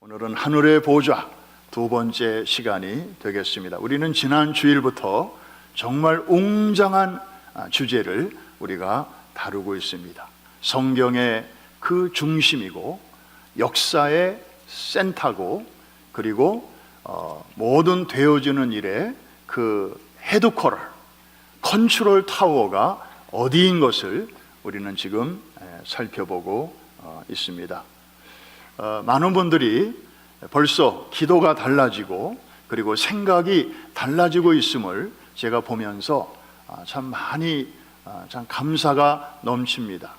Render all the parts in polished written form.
오늘은 하늘의 보좌 두 번째 시간이 되겠습니다. 우리는 지난 주일부터 정말 웅장한 주제를 우리가 다루고 있습니다. 성경의 그 중심이고 역사의 센터고 그리고 모든 되어지는 일의 그 헤드쿼터, 컨트롤 타워가 어디인 것을 우리는 지금 살펴보고 있습니다. 많은 분들이 벌써 기도가 달라지고 그리고 생각이 달라지고 있음을 제가 보면서 참 많이 참 감사가 넘칩니다.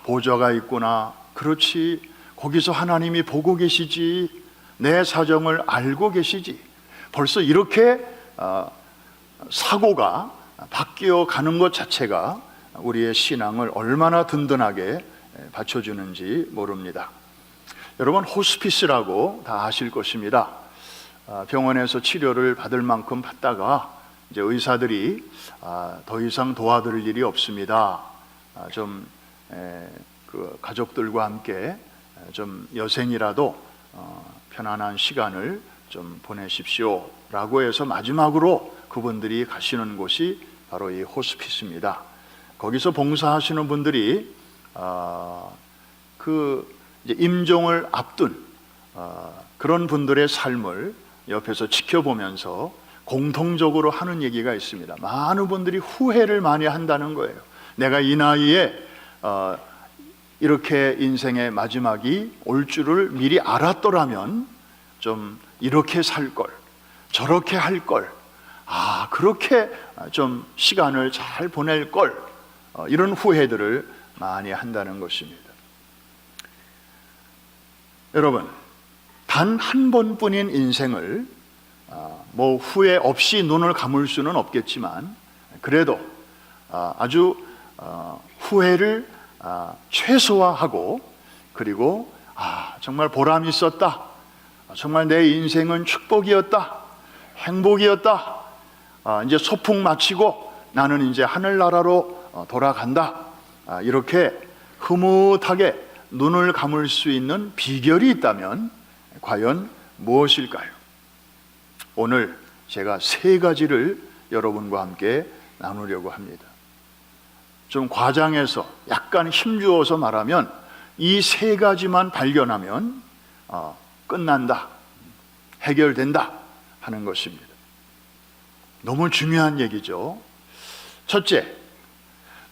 보좌가 있구나. 그렇지. 거기서 하나님이 보고 계시지. 내 사정을 알고 계시지. 벌써 이렇게 사고가 바뀌어 가는 것 자체가 우리의 신앙을 얼마나 든든하게 받쳐주는지 모릅니다. 여러분, 호스피스라고 다 아실 것입니다. 병원에서 치료를 받을 만큼 받다가 이제 의사들이 더 이상 도와드릴 일이 없습니다. 그 가족들과 함께 좀 여생이라도 편안한 시간을 좀 보내십시오 라고 해서 마지막으로 그분들이 가시는 곳이 바로 이 호스피스입니다. 거기서 봉사하시는 분들이 이제 임종을 앞둔 그런 분들의 삶을 옆에서 지켜보면서 공통적으로 하는 얘기가 있습니다. 많은 분들이 후회를 많이 한다는 거예요. 내가 이 나이에 이렇게 인생의 마지막이 올 줄을 미리 알았더라면 좀 이렇게 살 걸, 저렇게 할 걸, 그렇게 좀 시간을 잘 보낼 걸, 이런 후회들을 많이 한다는 것입니다. 여러분, 단 한 번뿐인 인생을 후회 없이 눈을 감을 수는 없겠지만 그래도 아주 후회를 최소화하고 그리고 정말 보람이 있었다, 정말 내 인생은 축복이었다, 행복이었다, 이제 소풍 마치고 나는 이제 하늘나라로 돌아간다, 이렇게 흐뭇하게 눈을 감을 수 있는 비결이 있다면 과연 무엇일까요? 오늘 제가 세 가지를 여러분과 함께 나누려고 합니다. 좀 과장해서 약간 힘주어서 말하면 이 세 가지만 발견하면 끝난다, 해결된다 하는 것입니다. 너무 중요한 얘기죠. 첫째,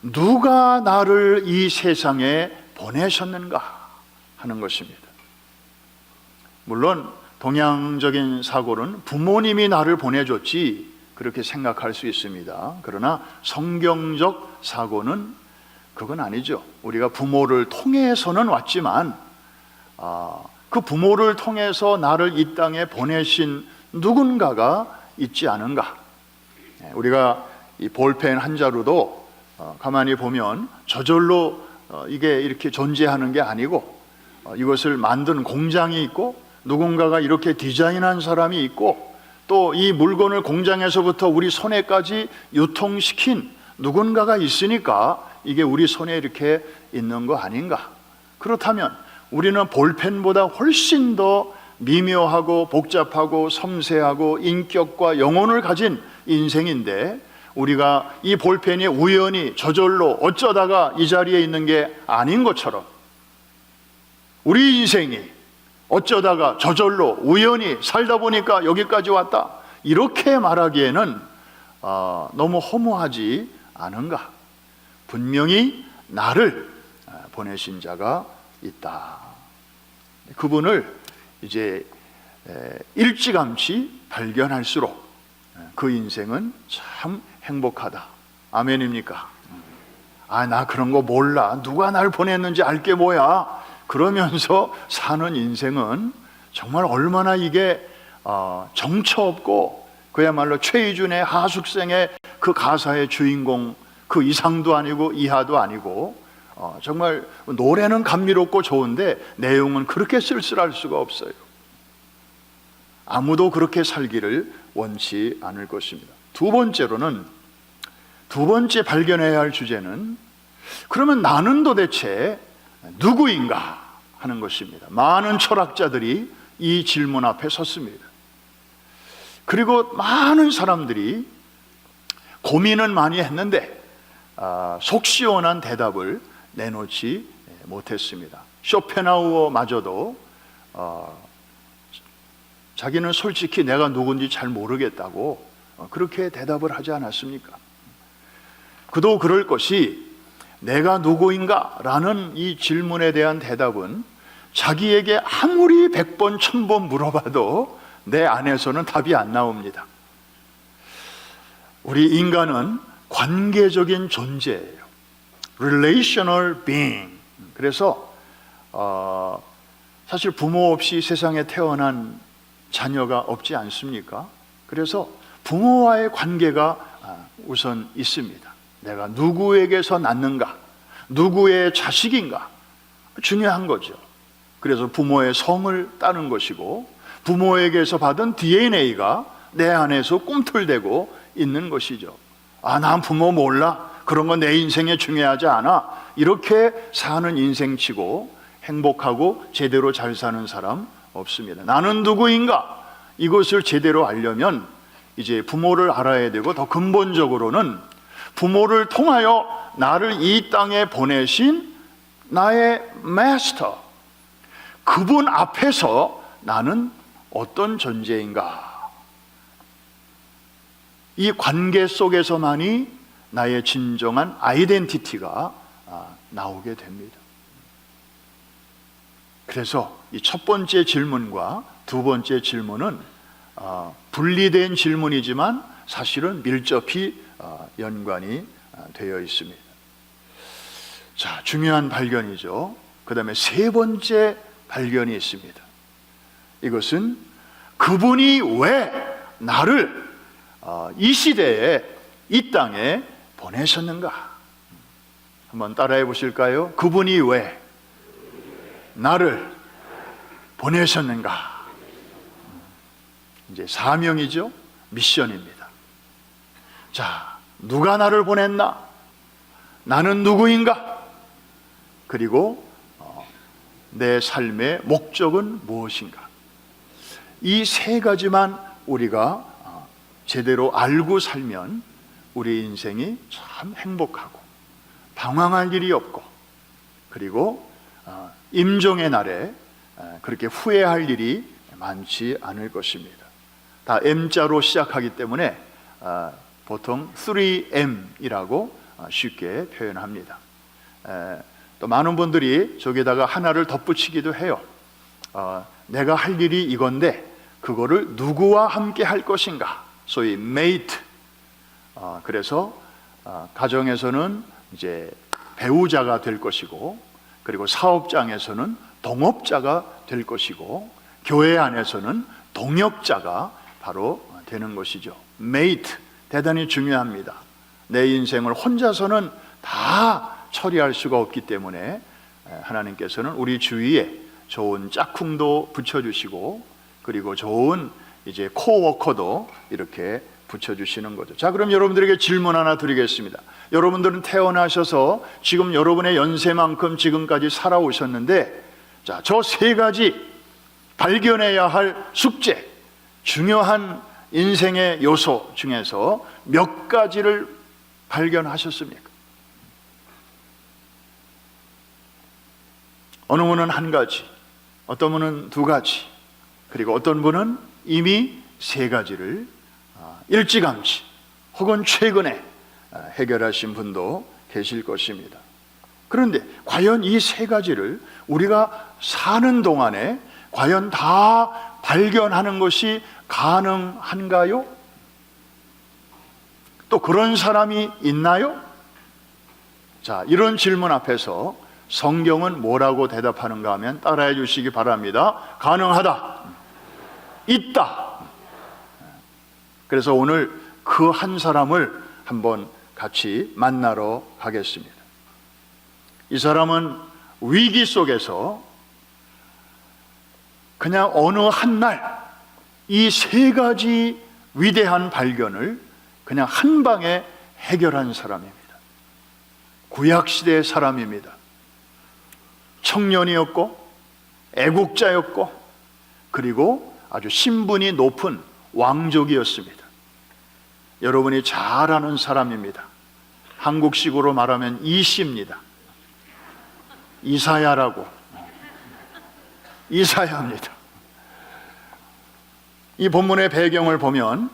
누가 나를 이 세상에 보내셨는가 하는 것입니다. 물론 동양적인 사고는 부모님이 나를 보내줬지 그렇게 생각할 수 있습니다. 그러나 성경적 사고는 그건 아니죠. 우리가 부모를 통해서는 왔지만 그 부모를 통해서 나를 이 땅에 보내신 누군가가 있지 않은가. 우리가 이 볼펜 한 자루도 가만히 보면 저절로 이게 이렇게 존재하는 게 아니고 이것을 만든 공장이 있고 누군가가 이렇게 디자인한 사람이 있고 또 이 물건을 공장에서부터 우리 손에까지 유통시킨 누군가가 있으니까 이게 우리 손에 이렇게 있는 거 아닌가. 그렇다면 우리는 볼펜보다 훨씬 더 미묘하고 복잡하고 섬세하고 인격과 영혼을 가진 인생인데 우리가 이 볼펜이 우연히 저절로 어쩌다가 이 자리에 있는 게 아닌 것처럼 우리 인생이 어쩌다가 저절로 우연히 살다 보니까 여기까지 왔다, 이렇게 말하기에는 너무 허무하지 않은가. 분명히 나를 보내신 자가 있다. 그분을 이제 일찌감치 발견할수록 그 인생은 참 행복하다. 아멘입니까? 나 그런 거 몰라. 누가 날 보냈는지 알게 뭐야. 그러면서 사는 인생은 정말 얼마나 이게 정처 없고 그야말로 최희준의 하숙생의 그 가사의 주인공 그 이상도 아니고 이하도 아니고 정말 노래는 감미롭고 좋은데 내용은 그렇게 쓸쓸할 수가 없어요. 아무도 그렇게 살기를 원치 않을 것입니다. 두 번째 발견해야 할 주제는 그러면 나는 도대체 누구인가 하는 것입니다. 많은 철학자들이 이 질문 앞에 섰습니다. 그리고 많은 사람들이 고민은 많이 했는데 속 시원한 대답을 내놓지 못했습니다. 쇼펜하우어마저도 자기는 솔직히 내가 누군지 잘 모르겠다고 그렇게 대답을 하지 않았습니까? 그도 그럴 것이 내가 누구인가? 라는 이 질문에 대한 대답은 자기에게 아무리 100번, 1000번 물어봐도 내 안에서는 답이 안 나옵니다. 우리 인간은 관계적인 존재예요. Relational being. 그래서 사실 부모 없이 세상에 태어난 자녀가 없지 않습니까? 그래서 부모와의 관계가 우선 있습니다. 내가 누구에게서 낳는가? 누구의 자식인가? 중요한 거죠. 그래서 부모의 성을 따는 것이고 부모에게서 받은 DNA가 내 안에서 꿈틀대고 있는 것이죠. 난 부모 몰라. 그런 건 내 인생에 중요하지 않아. 이렇게 사는 인생치고 행복하고 제대로 잘 사는 사람 없습니다. 나는 누구인가? 이것을 제대로 알려면 이제 부모를 알아야 되고 더 근본적으로는 부모를 통하여 나를 이 땅에 보내신 나의 마스터, 그분 앞에서 나는 어떤 존재인가? 이 관계 속에서만이 나의 진정한 아이덴티티가 나오게 됩니다. 그래서 이 첫 번째 질문과 두 번째 질문은 분리된 질문이지만 사실은 밀접히 연관이 되어 있습니다. 자, 중요한 발견이죠. 그 다음에 세 번째 발견이 있습니다. 이것은 그분이 왜 나를 이 시대에 이 땅에 보내셨는가? 한번 따라해 보실까요? 그분이 왜 나를 보내셨는가? 이제 사명이죠. 미션입니다. 자, 누가 나를 보냈나? 나는 누구인가? 그리고 내 삶의 목적은 무엇인가? 이 세 가지만 우리가 제대로 알고 살면 우리 인생이 참 행복하고 방황할 일이 없고, 그리고 임종의 날에 그렇게 후회할 일이 많지 않을 것입니다. 다 M자로 시작하기 때문에 보통 3M이라고 쉽게 표현합니다. 또 많은 분들이 저기다가 하나를 덧붙이기도 해요. 내가 할 일이 이건데 그거를 누구와 함께 할 것인가? 소위 mate. 그래서 가정에서는 이제 배우자가 될 것이고, 그리고 사업장에서는 동업자가 될 것이고, 교회 안에서는 동역자가 바로 되는 것이죠. mate, 대단히 중요합니다. 내 인생을 혼자서는 다 처리할 수가 없기 때문에 하나님께서는 우리 주위에 좋은 짝꿍도 붙여주시고, 그리고 좋은 이제 코워커도 이렇게 붙여주시는 거죠. 자, 그럼 여러분들에게 질문 하나 드리겠습니다. 여러분들은 태어나셔서 지금 여러분의 연세만큼 지금까지 살아오셨는데, 자, 저 세 가지 발견해야 할 숙제, 중요한 인생의 요소 중에서 몇 가지를 발견하셨습니까? 어느 분은 한 가지, 어떤 분은 두 가지, 그리고 어떤 분은 이미 세 가지를 일찌감치 혹은 최근에 해결하신 분도 계실 것입니다. 그런데 과연 이 세 가지를 우리가 사는 동안에 과연 다 발견하는 것이 가능한가요? 또 그런 사람이 있나요? 자, 이런 질문 앞에서 성경은 뭐라고 대답하는가 하면 따라해 주시기 바랍니다. 가능하다. 있다. 그래서 오늘 그 한 사람을 한번 같이 만나러 가겠습니다. 이 사람은 위기 속에서 그냥 어느 한 날 이 세 가지 위대한 발견을 그냥 한 방에 해결한 사람입니다. 구약시대의 사람입니다. 청년이었고 애국자였고, 그리고 아주 신분이 높은 왕족이었습니다. 여러분이 잘 아는 사람입니다. 한국식으로 말하면 이씨입니다. 이사야라고. 이사야입니다. 이 본문의 배경을 보면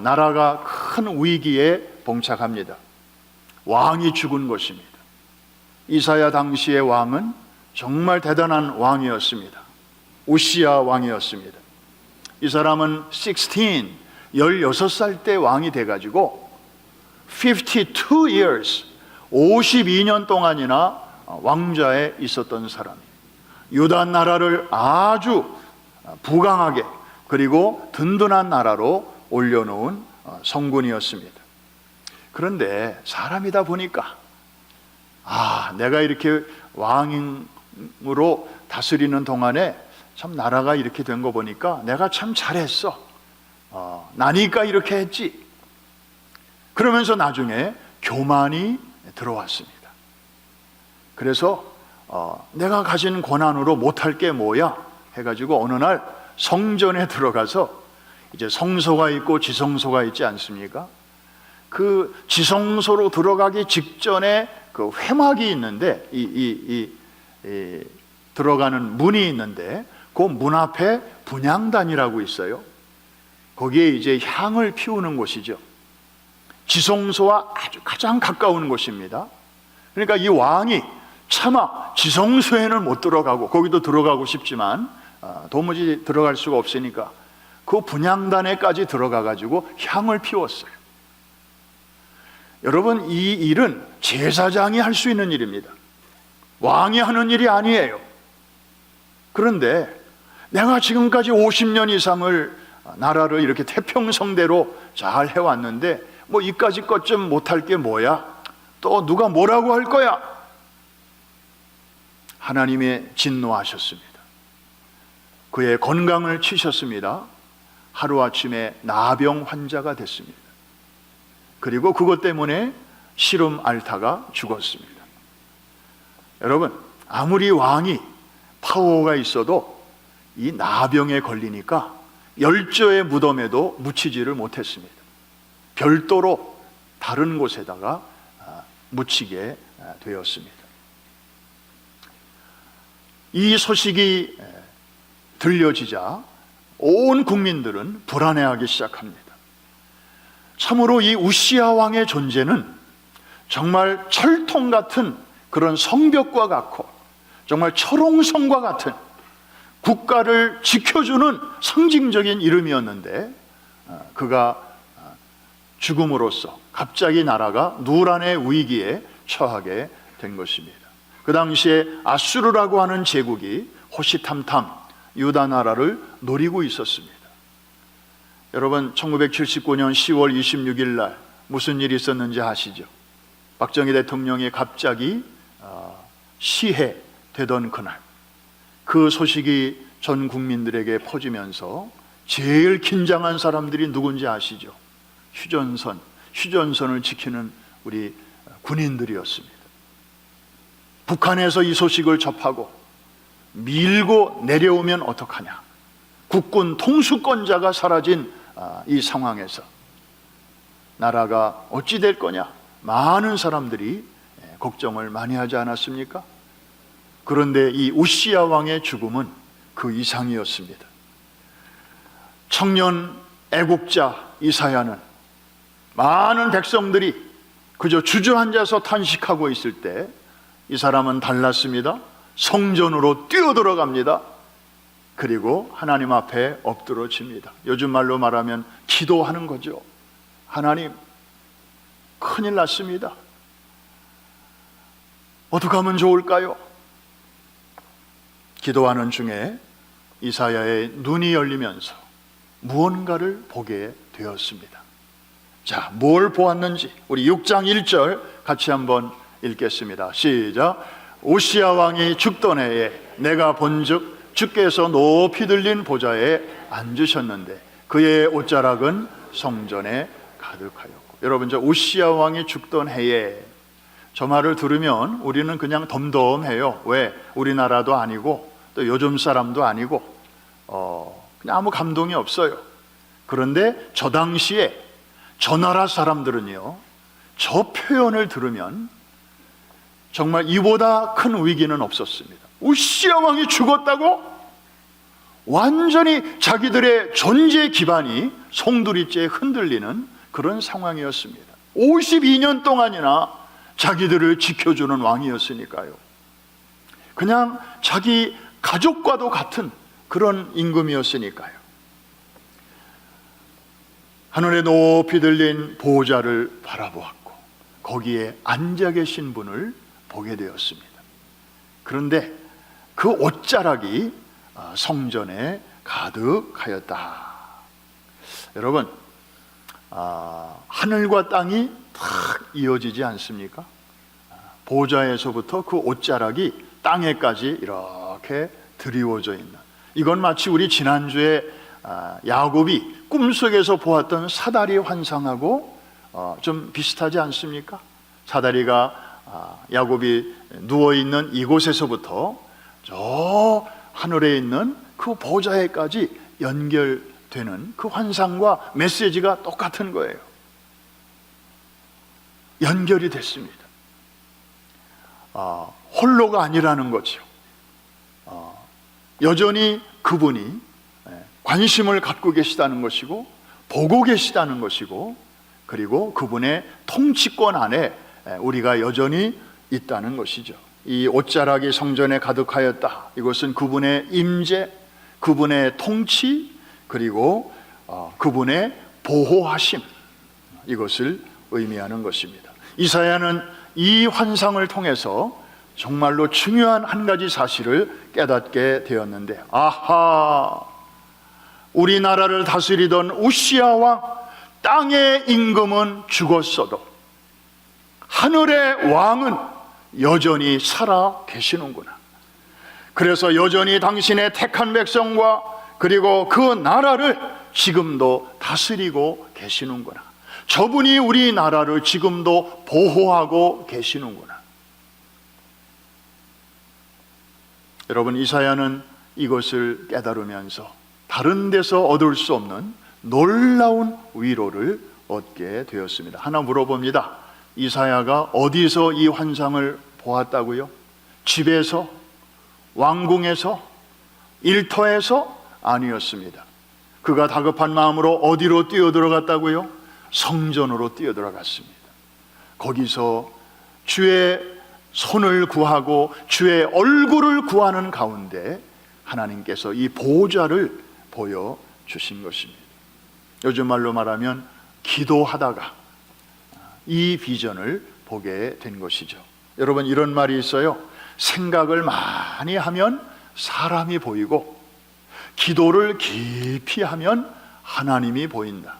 나라가 큰 위기에 봉착합니다. 왕이 죽은 것입니다. 이사야 당시의 왕은 정말 대단한 왕이었습니다. 우시야 왕이었습니다. 이 사람은 16살 때 왕이 돼가지고 52 years, 52년 동안이나 왕좌에 있었던 사람이에요. 유다 나라를 아주 부강하게 그리고 든든한 나라로 올려놓은 성군이었습니다. 그런데 사람이다 보니까 내가 이렇게 왕으로 다스리는 동안에 참 나라가 이렇게 된 거 보니까 내가 참 잘했어. 나니까 이렇게 했지. 그러면서 나중에 교만이 들어왔습니다. 그래서 내가 가진 권한으로 못할 게 뭐야 해가지고 어느 날 성전에 들어가서, 이제 성소가 있고 지성소가 있지 않습니까? 그 지성소로 들어가기 직전에 그 회막이 있는데, 들어가는 문이 있는데 그 문 앞에 분향단이라고 있어요. 거기에 이제 향을 피우는 곳이죠. 지성소와 아주 가장 가까운 곳입니다. 그러니까 이 왕이 차마 지성소에는 못 들어가고, 거기도 들어가고 싶지만 도무지 들어갈 수가 없으니까 그 분향단에까지 들어가 가지고 향을 피웠어요. 여러분, 이 일은 제사장이 할 수 있는 일입니다. 왕이 하는 일이 아니에요. 그런데 내가 지금까지 50년 이상을 나라를 이렇게 태평성대로 잘 해왔는데 뭐 이까짓 것 좀 못할 게 뭐야? 또 누가 뭐라고 할 거야? 하나님의 진노하셨습니다. 그의 건강을 치셨습니다. 하루아침에 나병 환자가 됐습니다. 그리고 그것 때문에 시름 앓다가 죽었습니다. 여러분, 아무리 왕이 파워가 있어도 이 나병에 걸리니까 열조의 무덤에도 묻히지를 못했습니다. 별도로 다른 곳에다가 묻히게 되었습니다. 이 소식이 들려지자 온 국민들은 불안해하기 시작합니다. 참으로 이 우시야 왕의 존재는 정말 철통 같은 그런 성벽과 같고, 정말 철옹성과 같은 국가를 지켜주는 상징적인 이름이었는데, 그가 죽음으로써 갑자기 나라가 누란의 위기에 처하게 된 것입니다. 그 당시에 아수르라고 하는 제국이 호시탐탐 유다 나라를 노리고 있었습니다. 여러분, 1979년 10월 26일 날 무슨 일이 있었는지 아시죠? 박정희 대통령이 갑자기 시해되던 그날, 그 소식이 전 국민들에게 퍼지면서 제일 긴장한 사람들이 누군지 아시죠? 휴전선을 지키는 우리 군인들이었습니다. 북한에서 이 소식을 접하고 밀고 내려오면 어떡하냐, 국군 통수권자가 사라진 이 상황에서 나라가 어찌 될 거냐, 많은 사람들이 걱정을 많이 하지 않았습니까? 그런데 이 우시야 왕의 죽음은 그 이상이었습니다. 청년 애국자 이사야는 많은 백성들이 그저 주저앉아서 탄식하고 있을 때 이 사람은 달랐습니다. 성전으로 뛰어들어갑니다. 그리고 하나님 앞에 엎드러집니다. 요즘 말로 말하면 기도하는 거죠. 하나님, 큰일 났습니다. 어떻게 하면 좋을까요? 기도하는 중에 이사야의 눈이 열리면서 무언가를 보게 되었습니다. 자, 뭘 보았는지 우리 6장 1절 같이 한번 읽겠습니다. 시작. 우시야 왕이 죽던 해에 내가 본즉 주께서 높이 들린 보좌에 앉으셨는데 그의 옷자락은 성전에 가득하였고. 여러분, 저 우시야 왕이 죽던 해에, 저 말을 들으면 우리는 그냥 덤덤해요. 왜? 우리나라도 아니고 또 또 요즘 사람도 아니고 그냥 아무 감동이 없어요. 그런데 저 당시에 저 나라 사람들은요, 저 표현을 들으면 정말 이보다 큰 위기는 없었습니다. 우시야 왕이 죽었다고? 완전히 자기들의 존재 기반이 송두리째에 흔들리는 그런 상황이었습니다. 52년 동안이나 자기들을 지켜주는 왕이었으니까요. 그냥 자기 가족과도 같은 그런 임금이었으니까요. 하늘에 높이 들린 보호자를 바라보았고 거기에 앉아 계신 분을 보게 되었습니다. 그런데 그 옷자락이 성전에 가득하였다. 여러분, 하늘과 땅이 탁 이어지지 않습니까? 보호자에서부터 그 옷자락이 땅에까지 이렇게 드리워져 있는, 이건 마치 우리 지난주에 야곱이 꿈속에서 보았던 사다리 환상하고 좀 비슷하지 않습니까? 사다리가 야곱이 누워있는 이곳에서부터 저 하늘에 있는 그 보호자에까지 연결되는 그 환상과 메시지가 똑같은 거예요. 연결이 됐습니다. 홀로가 아니라는 거죠. 여전히 그분이 관심을 갖고 계시다는 것이고 보고 계시다는 것이고, 그리고 그분의 통치권 안에 우리가 여전히 있다는 것이죠. 이 옷자락이 성전에 가득하였다. 이것은 그분의 임재, 그분의 통치, 그리고 그분의 보호하심, 이것을 의미하는 것입니다. 이사야는 이 환상을 통해서 정말로 중요한 한 가지 사실을 깨닫게 되었는데, 아하, 우리나라를 다스리던 우시야 왕, 땅의 임금은 죽었어도 하늘의 왕은 여전히 살아 계시는구나. 그래서 여전히 당신의 택한 백성과 그리고 그 나라를 지금도 다스리고 계시는구나. 저분이 우리나라를 지금도 보호하고 계시는구나. 여러분, 이사야는 이것을 깨달으면서 다른 데서 얻을 수 없는 놀라운 위로를 얻게 되었습니다. 하나 물어봅니다. 이사야가 어디서 이 환상을 보았다고요? 집에서? 왕궁에서? 일터에서? 아니었습니다. 그가 다급한 마음으로 어디로 뛰어들어갔다고요? 성전으로 뛰어들어갔습니다. 거기서 주의 손을 구하고 주의 얼굴을 구하는 가운데 하나님께서 이 보호자를 보여주신 것입니다. 요즘 말로 말하면 기도하다가 이 비전을 보게 된 것이죠. 여러분, 이런 말이 있어요. 생각을 많이 하면 사람이 보이고 기도를 깊이 하면 하나님이 보인다.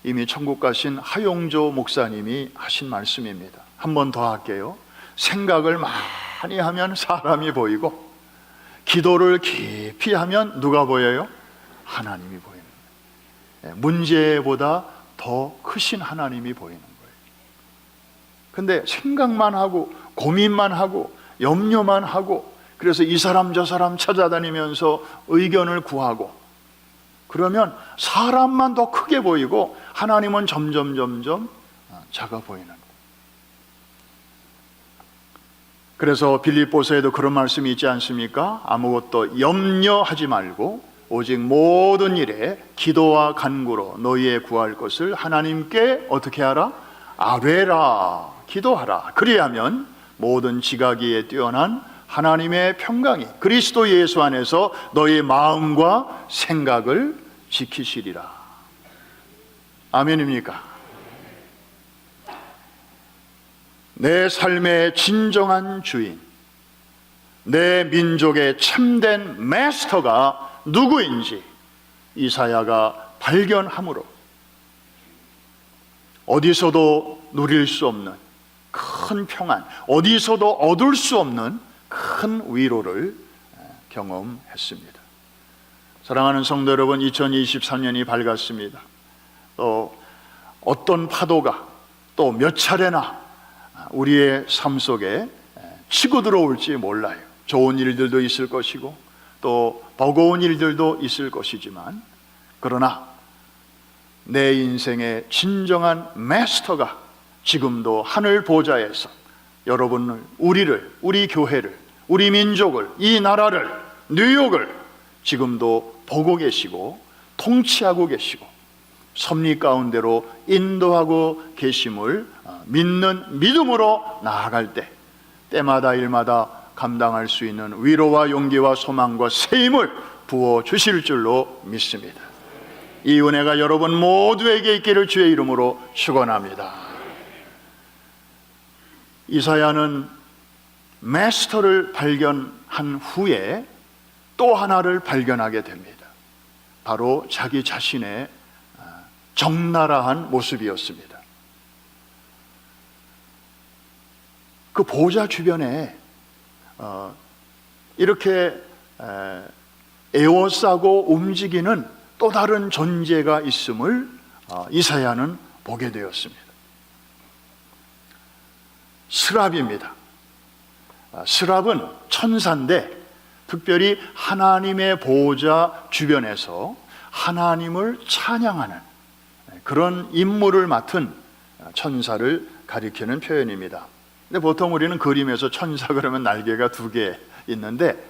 이미 천국 가신 하용조 목사님이 하신 말씀입니다. 한 번 더 할게요. 생각을 많이 하면 사람이 보이고 기도를 깊이 하면 누가 보여요? 하나님이 보이는 거예요. 문제보다 더 크신 하나님이 보이는 거예요. 근데 생각만 하고 고민만 하고 염려만 하고, 그래서 이 사람 저 사람 찾아다니면서 의견을 구하고, 그러면 사람만 더 크게 보이고 하나님은 점점 작아 보이는 거예요. 그래서 빌립보서에도 그런 말씀이 있지 않습니까? 아무것도 염려하지 말고 오직 모든 일에 기도와 간구로 너희의 구할 것을 하나님께 어떻게 하라? 아뢰라, 기도하라. 그리하면 모든 지각이에 뛰어난 하나님의 평강이 그리스도 예수 안에서 너희 마음과 생각을 지키시리라. 아멘입니까? 내 삶의 진정한 주인, 내 민족의 참된 마스터가 누구인지 이사야가 발견함으로 어디서도 누릴 수 없는 큰 평안, 어디서도 얻을 수 없는 큰 위로를 경험했습니다. 사랑하는 성도 여러분, 2023년이 밝았습니다. 또 어떤 파도가 또 몇 차례나 우리의 삶 속에 치고 들어올지 몰라요. 좋은 일들도 있을 것이고 또 버거운 일들도 있을 것이지만, 그러나 내 인생의 진정한 마스터가 지금도 하늘 보좌에서 여러분을, 우리를, 우리 교회를, 우리 민족을, 이 나라를, 뉴욕을 지금도 보고 계시고 통치하고 계시고 섭리 가운데로 인도하고 계심을 믿는 믿음으로 나아갈 때, 때마다 일마다 감당할 수 있는 위로와 용기와 소망과 새 힘을 부어주실 줄로 믿습니다. 이 은혜가 여러분 모두에게 있기를 주의 이름으로 축원합니다. 이사야는 마스터를 발견한 후에 또 하나를 발견하게 됩니다. 바로 자기 자신의 적나라한 모습이었습니다. 그 보좌 주변에 이렇게 에워싸고 움직이는 또 다른 존재가 있음을 이사야는 보게 되었습니다. 스랍입니다. 스랍은 천사인데 특별히 하나님의 보좌 주변에서 하나님을 찬양하는 그런 임무를 맡은 천사를 가리키는 표현입니다. 근데 보통 우리는 그림에서 천사 그러면 날개가 2개 있는데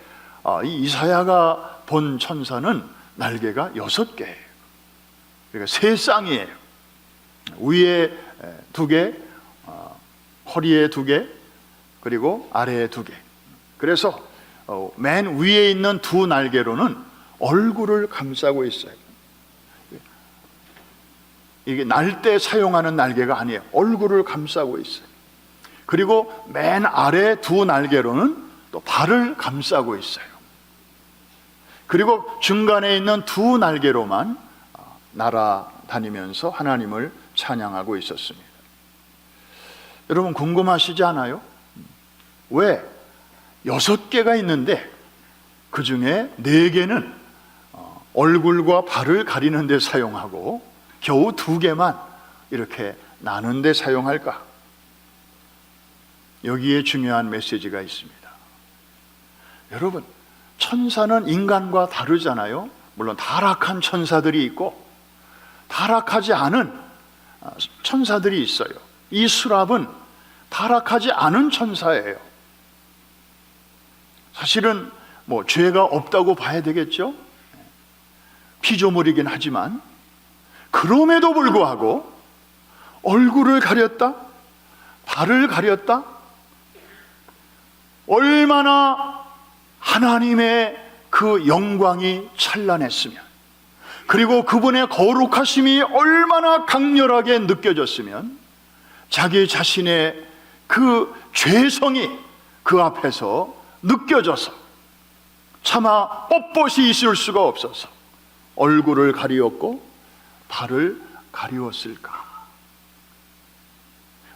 이 이사야가 본 천사는 날개가 6개예요. 그러니까 3쌍이에요. 위에 2개, 허리에 2개, 그리고 아래에 2개. 그래서 맨 위에 있는 2 날개로는 얼굴을 감싸고 있어요. 이게 날 때 사용하는 날개가 아니에요. 얼굴을 감싸고 있어요. 그리고 맨 아래 2 날개로는 또 발을 감싸고 있어요. 그리고 중간에 있는 2 날개로만 날아다니면서 하나님을 찬양하고 있었습니다. 여러분 궁금하시지 않아요? 왜 6개가 있는데 그 중에 4개는 얼굴과 발을 가리는 데 사용하고 겨우 2개만 이렇게 나눈 데 사용할까? 여기에 중요한 메시지가 있습니다. 여러분, 천사는 인간과 다르잖아요. 물론 타락한 천사들이 있고 타락하지 않은 천사들이 있어요. 이 스랍은 타락하지 않은 천사예요. 사실은 죄가 없다고 봐야 되겠죠. 피조물이긴 하지만 그럼에도 불구하고 얼굴을 가렸다, 발을 가렸다, 얼마나 하나님의 그 영광이 찬란했으면, 그리고 그분의 거룩하심이 얼마나 강렬하게 느껴졌으면 자기 자신의 그 죄성이 그 앞에서 느껴져서 차마 뻣뻣이 있을 수가 없어서 얼굴을 가리웠고 발을 가리웠을까?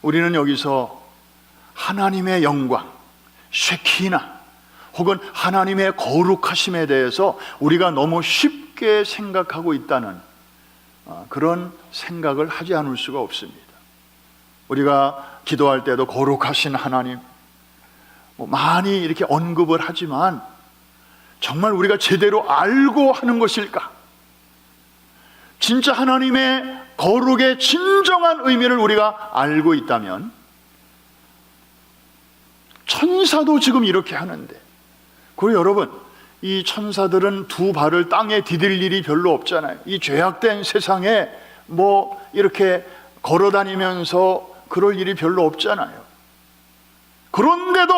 우리는 여기서 하나님의 영광, 쉐키나 혹은 하나님의 거룩하심에 대해서 우리가 너무 쉽게 생각하고 있다는 그런 생각을 하지 않을 수가 없습니다. 우리가 기도할 때도 거룩하신 하나님 많이 이렇게 언급을 하지만 정말 우리가 제대로 알고 하는 것일까? 진짜 하나님의 거룩의 진정한 의미를 우리가 알고 있다면, 천사도 지금 이렇게 하는데, 그리고 여러분, 이 천사들은 2 발을 땅에 디딜 일이 별로 없잖아요. 이 죄악된 세상에 이렇게 걸어다니면서 그럴 일이 별로 없잖아요. 그런데도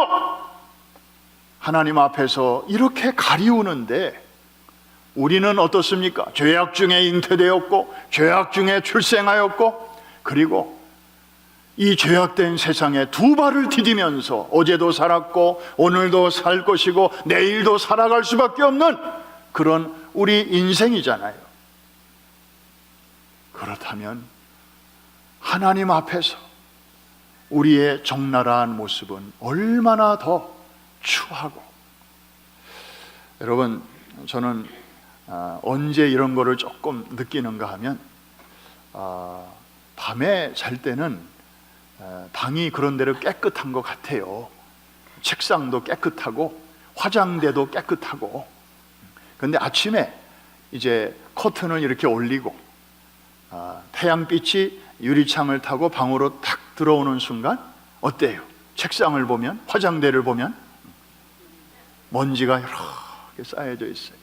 하나님 앞에서 이렇게 가리우는데 우리는 어떻습니까? 죄악 중에 잉태되었고 죄악 중에 출생하였고, 그리고 이 죄악된 세상에 2 발을 디디면서 어제도 살았고 오늘도 살 것이고 내일도 살아갈 수밖에 없는 그런 우리 인생이잖아요. 그렇다면 하나님 앞에서 우리의 적나라한 모습은 얼마나 더 추하고, 여러분, 저는 언제 이런 거를 조금 느끼는가 하면 밤에 잘 때는 방이 그런 대로 깨끗한 것 같아요. 책상도 깨끗하고 화장대도 깨끗하고. 근데 아침에 이제 커튼을 이렇게 올리고 태양빛이 유리창을 타고 방으로 탁 들어오는 순간 어때요? 책상을 보면, 화장대를 보면 먼지가 이렇게 쌓여져 있어요.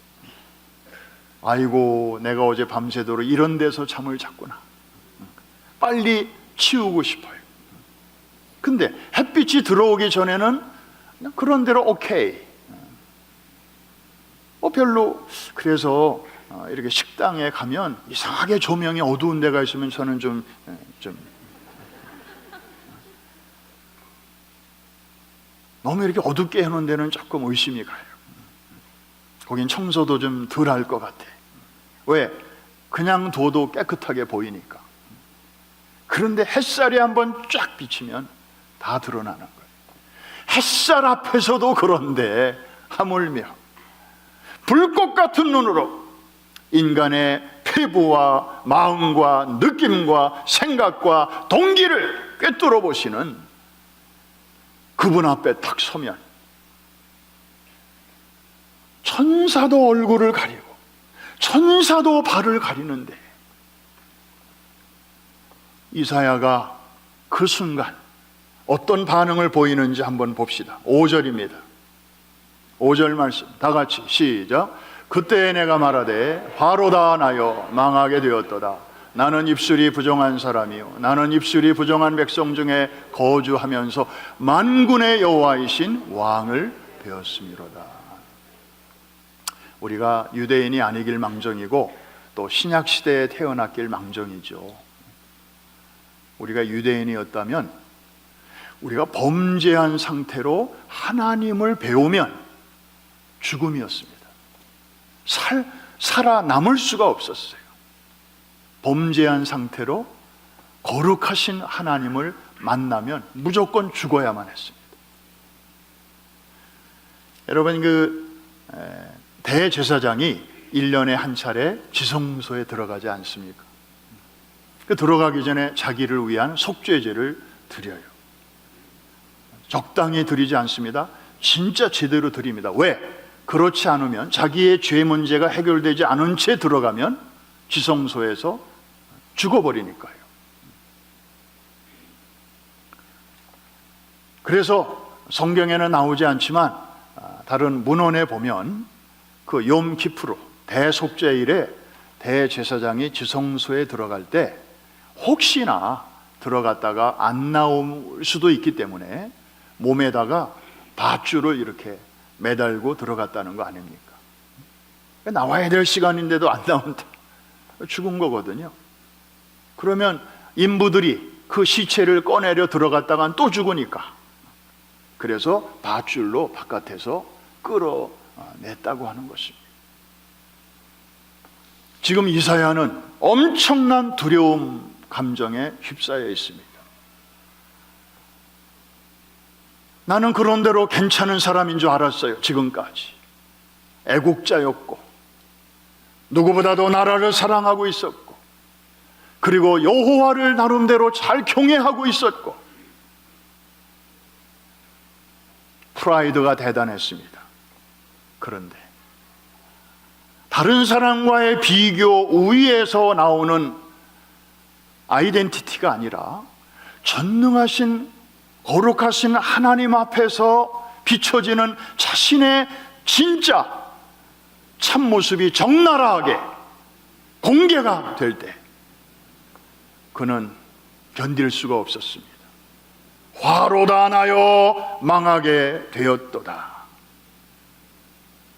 아이고, 내가 어제 밤새도록 이런 데서 잠을 잤구나. 빨리 치우고 싶어요. 근데 햇빛이 들어오기 전에는 그냥 그런 대로 오케이. 별로. 그래서 이렇게 식당에 가면 이상하게 조명이 어두운 데가 있으면 저는 좀 너무 이렇게 어둡게 해놓은 데는 조금 의심이 가요. 거긴 청소도 좀 덜 할 것 같아. 왜? 그냥 둬도 깨끗하게 보이니까. 그런데 햇살이 한번 쫙 비치면 다 드러나는 거예요. 햇살 앞에서도 그런데 하물며 불꽃 같은 눈으로 인간의 피부와 마음과 느낌과 생각과 동기를 꿰뚫어 보시는 그분 앞에 딱 서면 천사도 얼굴을 가리고 천사도 발을 가리는데, 이사야가 그 순간 어떤 반응을 보이는지 한번 봅시다. 5절입니다. 5절 말씀 다 같이 시작. 그때 내가 말하되 화로다 나여 망하게 되었도다. 나는 입술이 부정한 사람이요 나는 입술이 부정한 백성 중에 거주하면서 만군의 여호와이신 왕을 배웠음이로다. 우리가 유대인이 아니길 망정이고 또 신약 시대에 태어났길 망정이죠. 우리가 유대인이었다면 우리가 범죄한 상태로 하나님을 배우면 죽음이었습니다. 살아남을 수가 없었어요. 범죄한 상태로 거룩하신 하나님을 만나면 무조건 죽어야만 했습니다. 여러분, 대제사장이 1년에 한 차례 지성소에 들어가지 않습니까? 들어가기 전에 자기를 위한 속죄제를 드려요. 적당히 드리지 않습니다. 진짜 제대로 드립니다. 왜? 그렇지 않으면 자기의 죄 문제가 해결되지 않은 채 들어가면 지성소에서 죽어버리니까요. 그래서 성경에는 나오지 않지만 다른 문헌에 보면 그 욤 키프로 대속죄일에 대제사장이 지성소에 들어갈 때 혹시나 들어갔다가 안 나올 수도 있기 때문에 몸에다가 밧줄을 이렇게 매달고 들어갔다는 거 아닙니까? 나와야 될 시간인데도 안 나온다. 죽은 거거든요. 그러면 인부들이 그 시체를 꺼내려 들어갔다간 또 죽으니까, 그래서 밧줄로 바깥에서 끌어냈다고 하는 것입니다. 지금 이사야는 엄청난 두려움 감정에 휩싸여 있습니다. 나는 그런대로 괜찮은 사람인 줄 알았어요. 지금까지 애국자였고 누구보다도 나라를 사랑하고 있었고 그리고 여호와를 나름대로 잘 경외하고 있었고 프라이드가 대단했습니다. 그런데 다른 사람과의 비교 우위에서 나오는 아이덴티티가 아니라 전능하신 거룩하신 하나님 앞에서 비춰지는 자신의 진짜 참모습이 적나라하게 공개가 될 때 그는 견딜 수가 없었습니다. 화로다 나여 망하게 되었도다.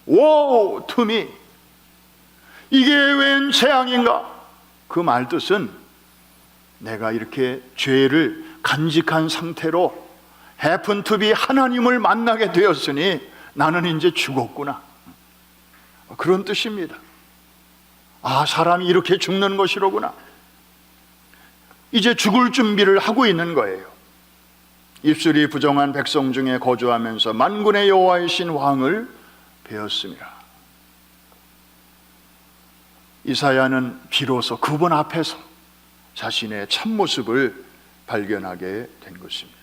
Woe to me. 이게 웬 재앙인가? 그 말뜻은 내가 이렇게 죄를 간직한 상태로 happen to be 하나님을 만나게 되었으니 나는 이제 죽었구나, 그런 뜻입니다. 아, 사람이 이렇게 죽는 것이로구나. 이제 죽을 준비를 하고 있는 거예요. 입술이 부정한 백성 중에 거주하면서 만군의 여호와이신 왕을 배웠습니다. 이사야는 비로소 그분 앞에서 자신의 참모습을 발견하게 된 것입니다.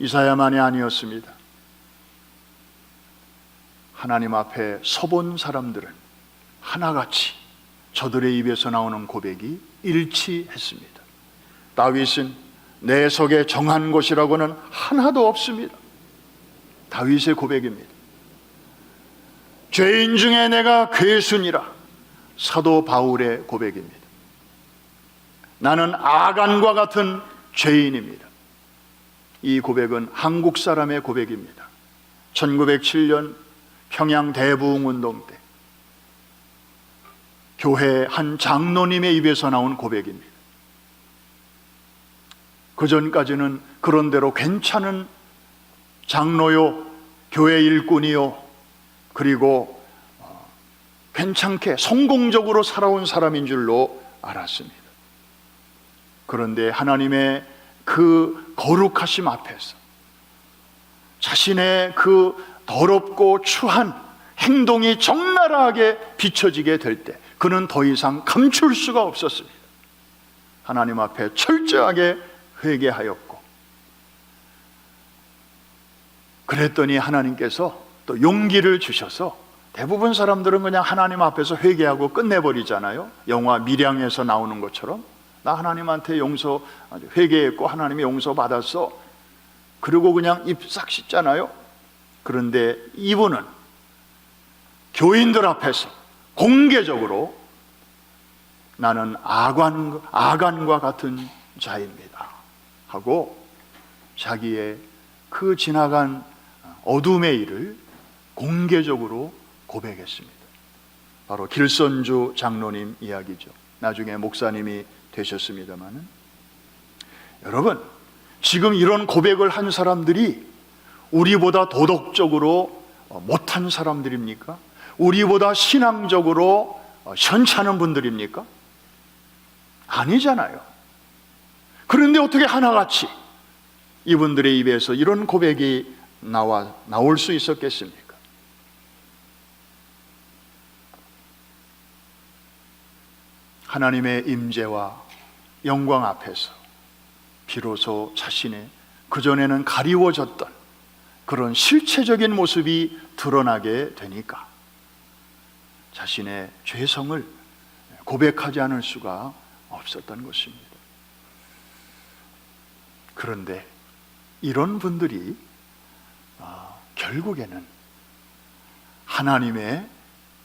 이사야만이 아니었습니다. 하나님 앞에 서본 사람들은 하나같이 저들의 입에서 나오는 고백이 일치했습니다. 다윗은 내 속에 정한 곳이라고는 하나도 없습니다. 다윗의 고백입니다. 죄인 중에 내가 괴순이라, 사도 바울의 고백입니다. 나는 아간과 같은 죄인입니다. 이 고백은 한국 사람의 고백입니다. 1907년 평양 대부흥운동 때 교회 한 장로님의 입에서 나온 고백입니다. 그 전까지는 그런대로 괜찮은 장로요, 교회 일꾼이요, 그리고 괜찮게 성공적으로 살아온 사람인 줄로 알았습니다. 그런데 하나님의 그 거룩하심 앞에서 자신의 그 더럽고 추한 행동이 적나라하게 비춰지게 될 때 그는 더 이상 감출 수가 없었습니다. 하나님 앞에 철저하게 회개하였고, 그랬더니 하나님께서 또 용기를 주셔서, 대부분 사람들은 그냥 하나님 앞에서 회개하고 끝내버리잖아요. 영화 밀양에서 나오는 것처럼 나 하나님한테 회개했고 하나님의 용서 받았어, 그리고 그냥 입 싹 씻잖아요. 그런데 이분은 교인들 앞에서 공개적으로 나는 아간과 같은 자입니다 하고 자기의 그 지나간 어둠의 일을 공개적으로 고백했습니다. 바로 길선주 장로님 이야기죠. 나중에 목사님이 되셨습니다마는, 여러분, 지금 이런 고백을 한 사람들이 우리보다 도덕적으로 못한 사람들입니까? 우리보다 신앙적으로 현찮은 분들입니까? 아니잖아요. 그런데 어떻게 하나같이 이분들의 입에서 이런 고백이 나올 수 있었겠습니까? 하나님의 임재와 영광 앞에서 비로소 자신의 그전에는 가리워졌던 그런 실체적인 모습이 드러나게 되니까 자신의 죄성을 고백하지 않을 수가 없었던 것입니다. 그런데 이런 분들이 결국에는 하나님의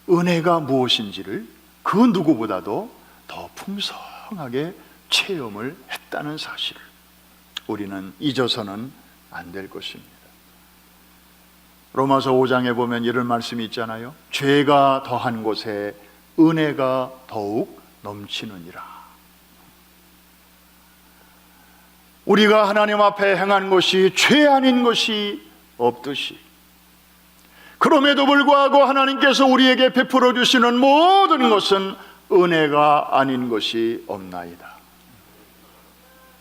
은혜가 무엇인지를 그 누구보다도 더 풍성하게 체험을 했다는 사실을 우리는 잊어서는 안 될 것입니다. 로마서 5장에 보면 이런 말씀이 있잖아요. 죄가 더한 곳에 은혜가 더욱 넘치느니라. 우리가 하나님 앞에 행한 것이 죄 아닌 것이 없듯이, 그럼에도 불구하고 하나님께서 우리에게 베풀어 주시는 모든 것은 은혜가 아닌 것이 없나이다.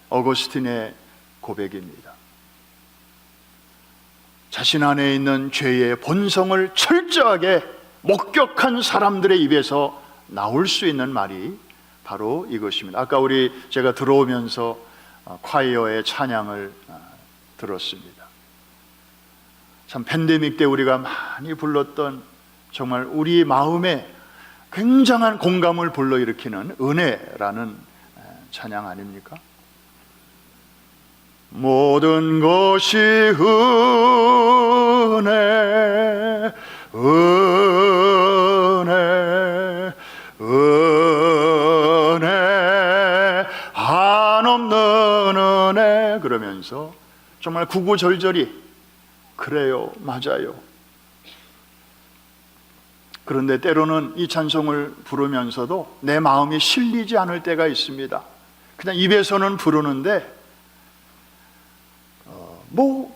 어거스틴의 고백입니다. 자신 안에 있는 죄의 본성을 철저하게 목격한 사람들의 입에서 나올 수 있는 말이 바로 이것입니다. 아까 제가 들어오면서 콰이어의 찬양을 들었습니다. 참 팬데믹 때 우리가 많이 불렀던, 정말 우리 마음에 굉장한 공감을 불러일으키는 은혜라는 찬양 아닙니까? 모든 것이 은혜, 은혜, 은혜, 한없는 은혜, 그러면서 정말 구구절절히 그래요, 맞아요. 그런데 때로는 이 찬송을 부르면서도 내 마음이 실리지 않을 때가 있습니다. 그냥 입에서는 부르는데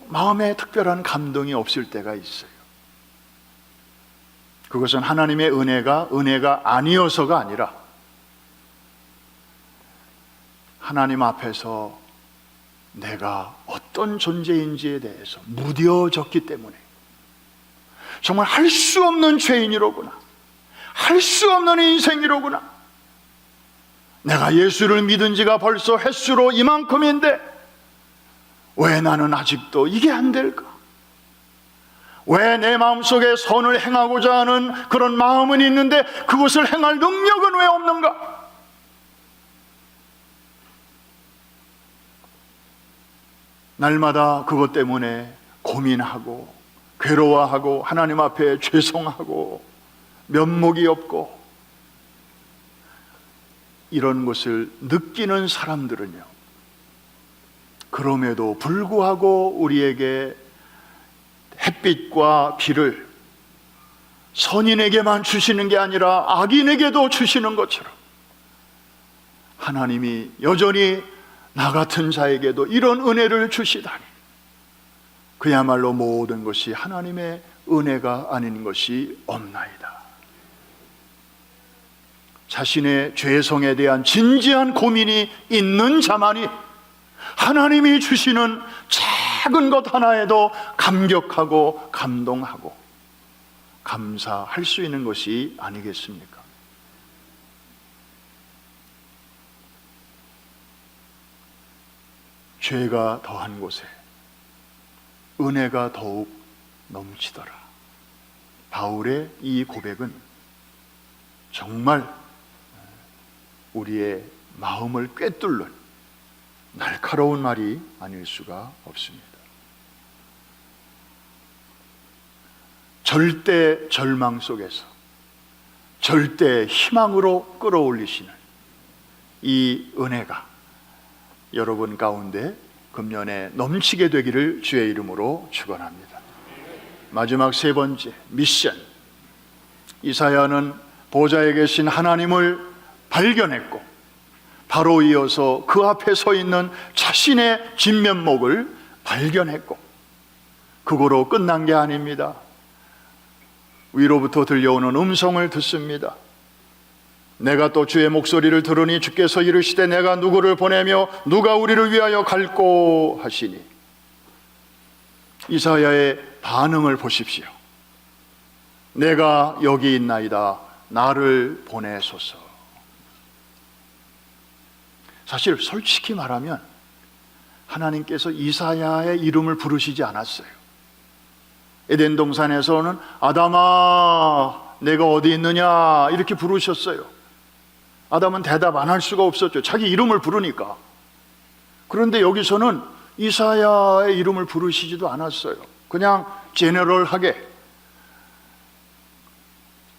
마음에 특별한 감동이 없을 때가 있어요. 그것은 하나님의 은혜가 아니어서가 아니라 하나님 앞에서 내가 어떤 존재인지에 대해서 무뎌졌기 때문에, 정말 할 수 없는 죄인이로구나, 할 수 없는 인생이로구나, 내가 예수를 믿은 지가 벌써 횟수로 이만큼인데 왜 나는 아직도 이게 안 될까? 왜 내 마음속에 선을 행하고자 하는 그런 마음은 있는데 그것을 행할 능력은 왜 없는가? 날마다 그것 때문에 고민하고 괴로워하고 하나님 앞에 죄송하고 면목이 없고 이런 것을 느끼는 사람들은요, 그럼에도 불구하고 우리에게 햇빛과 비를 선인에게만 주시는 게 아니라 악인에게도 주시는 것처럼 하나님이 여전히 나 같은 자에게도 이런 은혜를 주시다니, 그야말로 모든 것이 하나님의 은혜가 아닌 것이 없나이다. 자신의 죄성에 대한 진지한 고민이 있는 자만이 하나님이 주시는 작은 것 하나에도 감격하고 감동하고 감사할 수 있는 것이 아니겠습니까? 죄가 더한 곳에 은혜가 더욱 넘치더라. 바울의 이 고백은 정말 우리의 마음을 꿰뚫는 날카로운 말이 아닐 수가 없습니다. 절대 절망 속에서 절대 희망으로 끌어올리시는 이 은혜가 여러분 가운데 금년에 넘치게 되기를 주의 이름으로 축원합니다. 마지막 세 번째 미션, 이사야는 보좌에 계신 하나님을 발견했고 바로 이어서 그 앞에 서 있는 자신의 진면목을 발견했고, 그거로 끝난 게 아닙니다. 위로부터 들려오는 음성을 듣습니다. 내가 또 주의 목소리를 들으니 주께서 이르시되 내가 누구를 보내며 누가 우리를 위하여 갈꼬 하시니. 이사야의 반응을 보십시오. 내가 여기 있나이다, 나를 보내소서. 사실 솔직히 말하면 하나님께서 이사야의 이름을 부르시지 않았어요. 에덴 동산에서는 아담아 내가 어디 있느냐 이렇게 부르셨어요. 아담은 대답 안 할 수가 없었죠. 자기 이름을 부르니까. 그런데 여기서는 이사야의 이름을 부르시지도 않았어요. 그냥 제너럴하게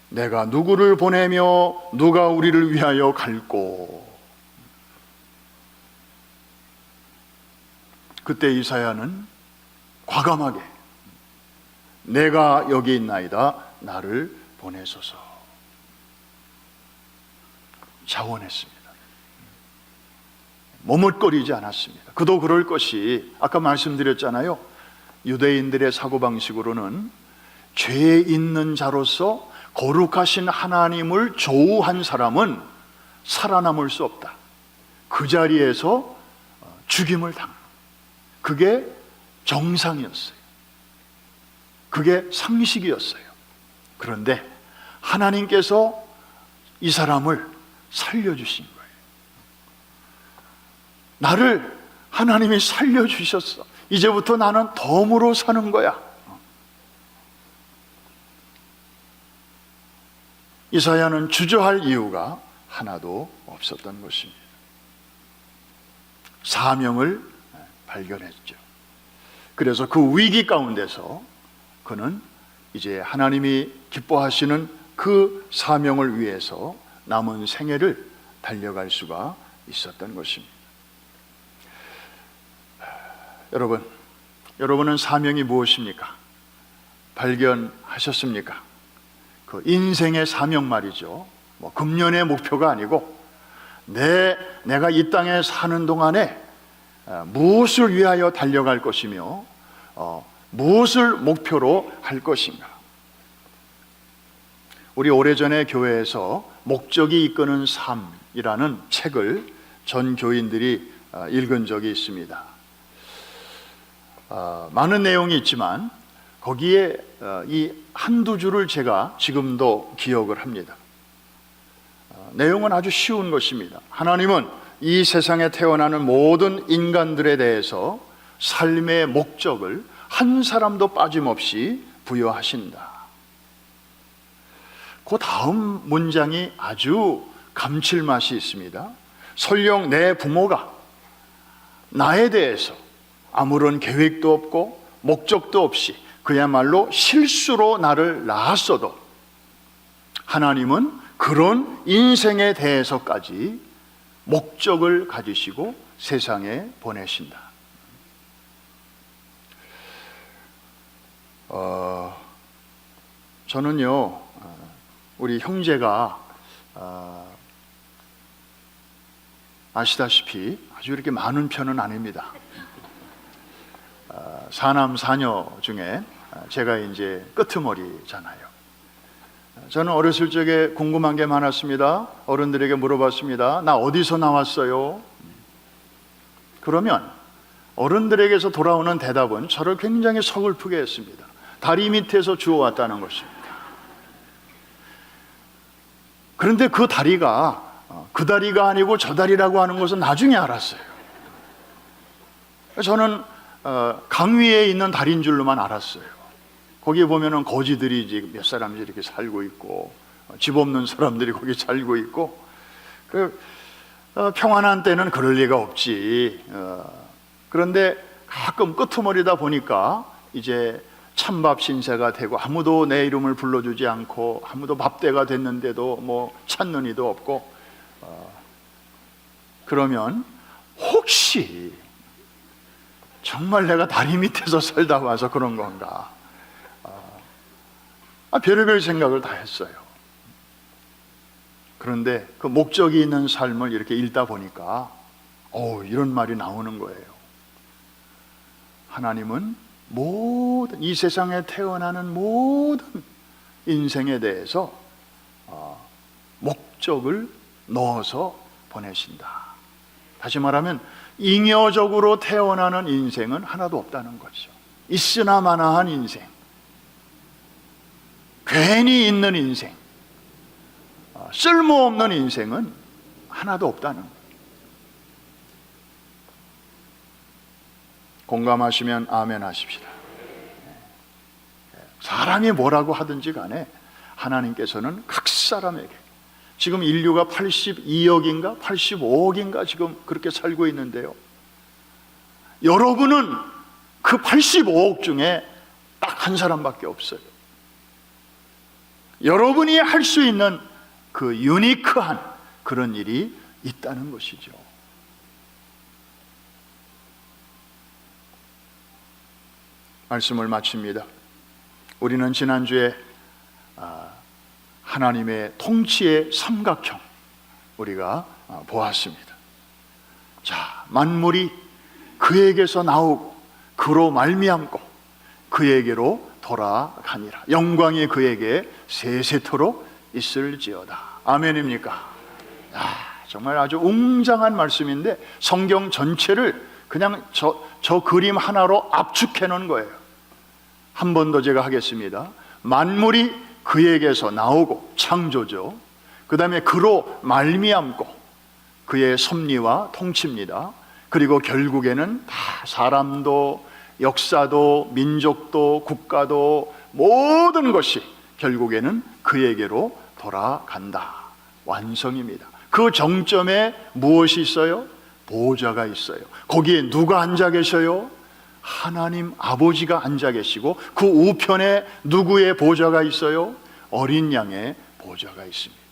내가 누구를 보내며 누가 우리를 위하여 갈꼬. 그때 이사야는 과감하게 내가 여기 있나이다, 나를 보내소서 자원했습니다. 머뭇거리지 않았습니다. 그도 그럴 것이, 아까 말씀드렸잖아요. 유대인들의 사고방식으로는 죄 있는 자로서 거룩하신 하나님을 조우한 사람은 살아남을 수 없다. 그 자리에서 죽임을 당한다. 그게 정상이었어요. 그게 상식이었어요. 그런데 하나님께서 이 사람을 살려주신 거예요. 나를 하나님이 살려주셨어. 이제부터 나는 덤으로 사는 거야. 이사야는 주저할 이유가 하나도 없었던 것입니다. 사명을 발견했죠. 그래서 그 위기 가운데서 그는 이제 하나님이 기뻐하시는 그 사명을 위해서 남은 생애를 달려갈 수가 있었던 것입니다. 여러분은 사명이 무엇입니까? 발견하셨습니까? 그 인생의 사명 말이죠. 뭐 금년의 목표가 아니고 내가 이 땅에 사는 동안에 무엇을 위하여 달려갈 것이며 무엇을 목표로 할 것인가. 우리 오래전에 교회에서 목적이 이끄는 삶이라는 책을 전 교인들이 읽은 적이 있습니다. 많은 내용이 있지만 거기에 이 한두 줄을 제가 지금도 기억을 합니다. 내용은 아주 쉬운 것입니다. 하나님은 이 세상에 태어나는 모든 인간들에 대해서 삶의 목적을 한 사람도 빠짐없이 부여하신다. 그 다음 문장이 아주 감칠맛이 있습니다. 설령 내 부모가 나에 대해서 아무런 계획도 없고 목적도 없이 그야말로 실수로 나를 낳았어도 하나님은 그런 인생에 대해서까지 목적을 가지시고 세상에 보내신다. 저는요, 우리 형제가 아시다시피 아주 이렇게 많은 편은 아닙니다. 사남 사녀 중에 제가 이제 끄트머리잖아요. 저는 어렸을 적에 궁금한 게 많았습니다. 어른들에게 물어봤습니다. 나 어디서 나왔어요? 그러면 어른들에게서 돌아오는 대답은 저를 굉장히 서글프게 했습니다. 다리 밑에서 주워왔다는 것입니다. 그런데 그 다리가 그 다리가 아니고 저 다리라고 하는 것은 나중에 알았어요. 저는 강 위에 있는 다리인 줄로만 알았어요. 거기에 보면은 거지들이 몇 사람이 이렇게 살고 있고 집 없는 사람들이 거기 살고 있고 평안한 때는 그럴 리가 없지. 그런데 가끔 끄트머리다 보니까 이제 찬밥 신세가 되고 아무도 내 이름을 불러주지 않고 아무도 밥대가 됐는데도 뭐 찾는 이도 없고 그러면 혹시 정말 내가 다리 밑에서 살다 와서 그런 건가? 별의별 생각을 다 했어요. 그런데 그 목적이 있는 삶을 이렇게 읽다 보니까 이런 말이 나오는 거예요. 하나님은 모든 이 세상에 태어나는 모든 인생에 대해서 목적을 넣어서 보내신다. 다시 말하면 잉여적으로 태어나는 인생은 하나도 없다는 거죠. 있으나 마나한 인생, 괜히 있는 인생, 쓸모없는 인생은 하나도 없다는 거예요. 공감하시면 아멘 하십시다. 사람이 뭐라고 하든지 간에 하나님께서는 각 사람에게, 지금 인류가 82억인가 85억인가 지금 그렇게 살고 있는데요, 여러분은 그 85억 중에 딱 한 사람밖에 없어요. 여러분이 할 수 있는 그 유니크한 그런 일이 있다는 것이죠. 말씀을 마칩니다. 우리는 지난주에 하나님의 통치의 삼각형 우리가 보았습니다. 자, 만물이 그에게서 나오고 그로 말미암고 그에게로 돌아가니라. 영광이 그에게 세세토록 있을지어다. 아멘입니까? 정말 아주 웅장한 말씀인데 성경 전체를 그냥 저 그림 하나로 압축해 놓은 거예요. 한 번 더 제가 하겠습니다. 만물이 그에게서 나오고, 창조죠. 그 다음에 그로 말미암고 그의 섭리와 통치입니다. 그리고 결국에는 다 사람도 역사도 민족도 국가도 모든 것이 결국에는 그에게로 돌아간다. 완성입니다. 그 정점에 무엇이 있어요? 보좌가 있어요. 거기에 누가 앉아 계셔요? 하나님 아버지가 앉아 계시고 그 우편에 누구의 보좌가 있어요? 어린 양의 보좌가 있습니다.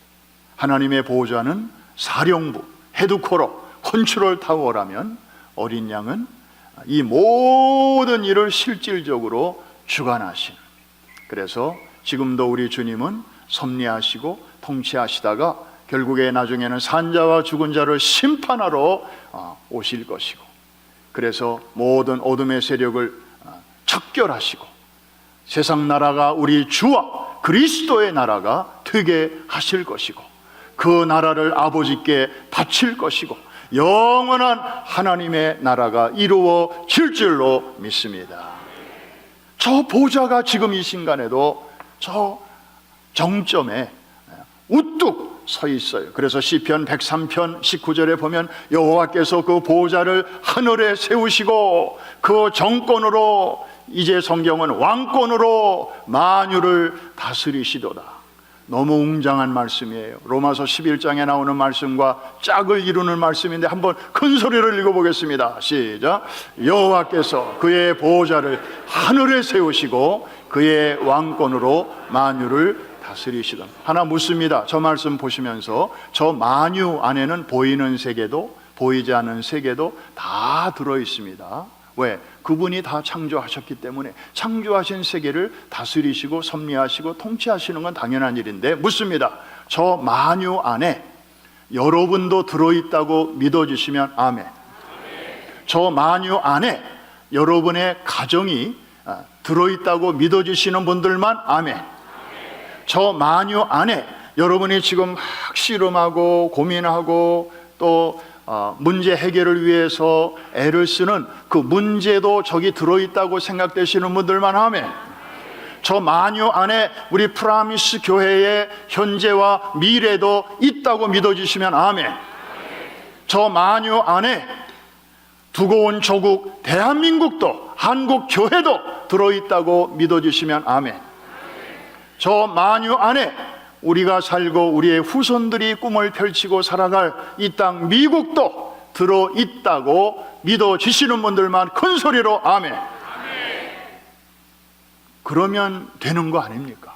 하나님의 보좌는 사령부, 헤드쿼터, 컨트롤 타워라면 어린 양은 이 모든 일을 실질적으로 주관하시는, 그래서 지금도 우리 주님은 섭리하시고 통치하시다가 결국에 나중에는 산자와 죽은 자를 심판하러 오실 것이고, 그래서 모든 어둠의 세력을 척결하시고 세상 나라가 우리 주와 그리스도의 나라가 되게 하실 것이고 그 나라를 아버지께 바칠 것이고 영원한 하나님의 나라가 이루어질 줄로 믿습니다. 저 보좌가 지금 이 순간에도 저 정점에 우뚝 서 있어요. 그래서 시편 103편 19절에 보면 여호와께서 그 보좌를 하늘에 세우시고 그 정권으로, 이제 성경은 왕권으로 만유를 다스리시도다. 너무 웅장한 말씀이에요. 로마서 11장에 나오는 말씀과 짝을 이루는 말씀인데 한번 큰 소리를 읽어보겠습니다. 시작. 여호와께서 그의 보호자를 하늘에 세우시고 그의 왕권으로 만유를 다스리시다. 하나 묻습니다. 저 말씀 보시면서 저 만유 안에는 보이는 세계도 보이지 않는 세계도 다 들어있습니다. 왜? 그분이 다 창조하셨기 때문에 창조하신 세계를 다스리시고 섭리하시고 통치하시는 건 당연한 일인데 묻습니다. 저 만유 안에 여러분도 들어있다고 믿어주시면 아멘. 저 만유 안에 여러분의 가정이 들어있다고 믿어주시는 분들만 아멘. 저 만유 안에 여러분이 지금 막 씨름하고 고민하고 또 문제 해결을 위해서 애를 쓰는 그 문제도 저기 들어있다고 생각되시는 분들만 하면, 저 만유 안에 우리 프라미스 교회의 현재와 미래도 있다고 믿어주시면 아멘. 저 만유 안에 두고 온 조국 대한민국도 한국 교회도 들어있다고 믿어주시면 아멘. 저 만유 안에 우리가 살고 우리의 후손들이 꿈을 펼치고 살아갈 이 땅 미국도 들어있다고 믿어주시는 분들만 큰 소리로 아멘. 그러면 되는 거 아닙니까?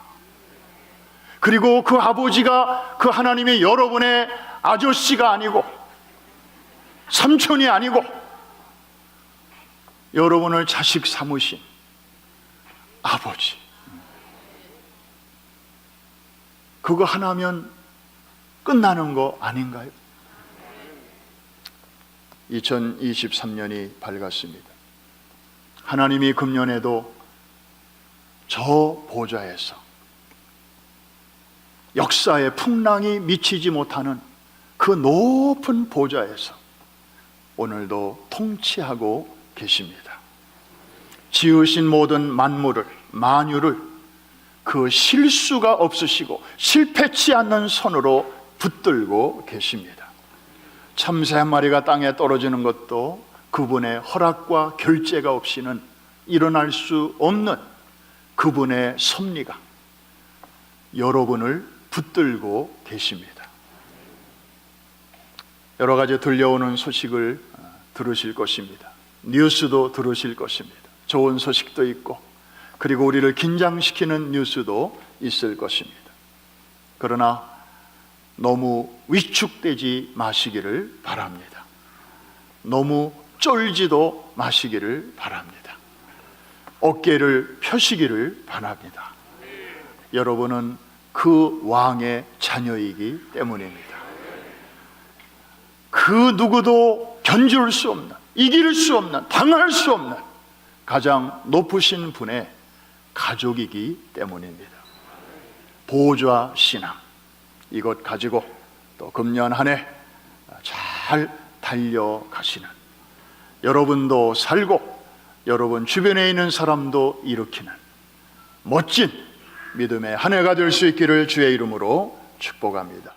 그리고 그 아버지가 그 하나님이 여러분의 아저씨가 아니고 삼촌이 아니고 여러분을 자식 삼으신 아버지, 그거 하나면 끝나는 거 아닌가요? 2023년이 밝았습니다. 하나님이 금년에도 저 보좌에서 역사의 풍랑이 미치지 못하는 그 높은 보좌에서 오늘도 통치하고 계십니다. 지으신 모든 만물을, 만유를 그 실수가 없으시고 실패치 않는 손으로 붙들고 계십니다. 참새 한 마리가 땅에 떨어지는 것도 그분의 허락과 결재가 없이는 일어날 수 없는 그분의 섭리가 여러분을 붙들고 계십니다. 여러 가지 들려오는 소식을 들으실 것입니다. 뉴스도 들으실 것입니다. 좋은 소식도 있고, 그리고 우리를 긴장시키는 뉴스도 있을 것입니다. 그러나 너무 위축되지 마시기를 바랍니다. 너무 쫄지도 마시기를 바랍니다. 어깨를 펴시기를 바랍니다. 여러분은 그 왕의 자녀이기 때문입니다. 그 누구도 견줄 수 없는, 이길 수 없는, 당할 수 없는 가장 높으신 분의 가족이기 때문입니다. 보좌 신앙, 이것 가지고 또 금년 한 해 잘 달려가시는, 여러분도 살고 여러분 주변에 있는 사람도 일으키는 멋진 믿음의 한 해가 될 수 있기를 주의 이름으로 축복합니다.